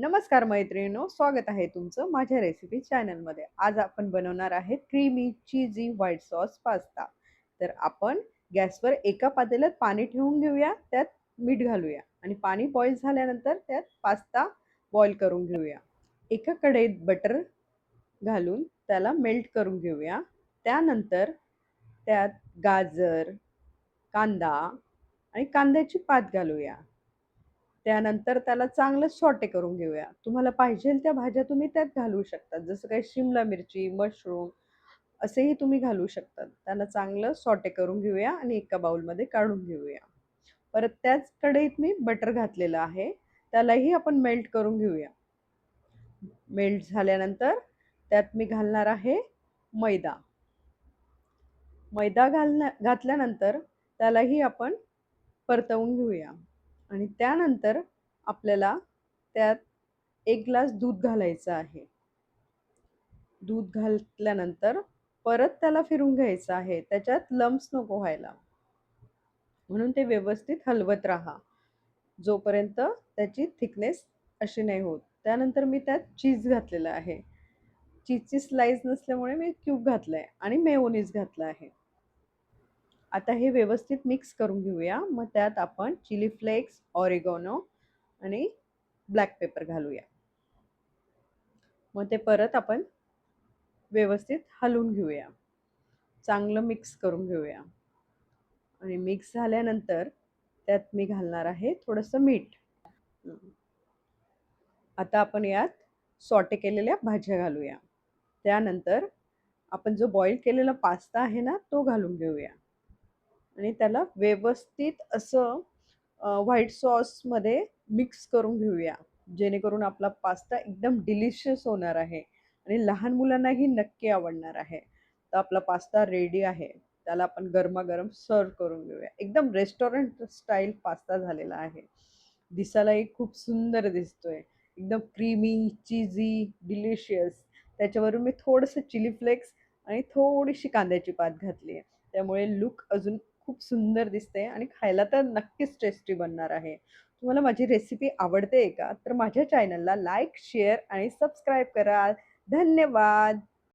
नमस्कार मैत्रिणींनो, स्वागत आहे तुमचं माझ्या रेसिपी चॅनलमध्ये. आज आपण बनवणार आहे क्रीमी चीजी व्हाईट सॉस पास्ता. तर आपण गॅसवर एका पातेल्यात पाणी ठेवून घेऊया, त्यात मीठ घालूया आणि पाणी बॉईल झाल्यानंतर त्यात पास्ता बॉईल करून घेऊया. एका कढईत बटर घालून त्याला मेल्ट करून घेऊया. त्यानंतर त्यात गाजर, कांदा आणि कांद्याची पात घालूया. त्यानंतर त्याला चांगलं सॉटे करून घेऊया. तुम्हाला पाहिजेल त्या भाज्या तुम्ही त्यात घालू शकता. जसं काही शिमला मिरची, मशरूम असेही तुम्ही घालू शकता. त्याला चांगलं सॉटे करून घेऊया आणि एका बाउलमध्ये काढून घेऊया. परत त्याच कढईत मी बटर घातलेलं आहे. त्यालाही आपण मेल्ट करून घेऊया. मेल्ट झाल्यानंतर त्यात मी घालणार आहे मैदा. मैदा घातल्यानंतर त्यालाही आपण परतवून घेऊया आणि त्यानंतर आपल्याला त्यात 1 ग्लास दूध घालायचं आहे. दूध घातल्यानंतर परत त्याला फिरवून घ्यायचं आहे. त्याच्यात लम्प्स नको व्हायला. म्हणून ते व्यवस्थित हलवत राहा. जोपर्यंत त्याची थिकनेस अशी नाही होत. त्यानंतर मी त्यात चीज घातलेलं आहे. चीजची स्लाइस नसल्यामुळे मी क्यूब घातलंय आणि मेयोनीज घातलं आहे. आता हे व्यवस्थित मिक्स करून घेऊया. मग त्यात आपण चिली फ्लेक्स, ऑरिगॅनो आणि ब्लॅक पेपर घालूया. मग ते परत आपण व्यवस्थित हलवून घेऊया. चांगलं मिक्स करून घेऊया आणि मिक्स झाल्यानंतर त्यात मी घालणार आहे थोडंसं मीठ. आता आपण यात सॉटे केलेल्या भाज्या घालूया. त्यानंतर आपण जो बॉईल केलेला पास्ता आहे ना, तो घालून घेऊया आणि त्याला व्यवस्थित असं व्हाईट सॉसमध्ये मिक्स करून घेऊया. जेणेकरून आपला पास्ता एकदम डिलिशियस होणार आहे आणि लहान मुलांनाही नक्की आवडणार आहे. तर आपला पास्ता रेडी आहे. त्याला आपण गरमागरम सर्व्ह करून घेऊया. एकदम रेस्टॉरंट स्टाईल पास्ता झालेला आहे. दिसायलाही खूप सुंदर दिसतोय. एकदम क्रीमी, चीजी, डिलिशियस. त्याच्यावरून मी थोडंसं चिली फ्लेक्स आणि थोडीशी कांद्याची पात घातली आहे. त्यामुळे लूक अजून खूप सुंदर दिसते आणि खायला तर नक्कीच टेस्टी बनणार आहे. तुम्हाला माझी रेसिपी आवडते का? तर माझ्या चॅनलला लाईक, शेअर आणि सबस्क्राईब करा. धन्यवाद.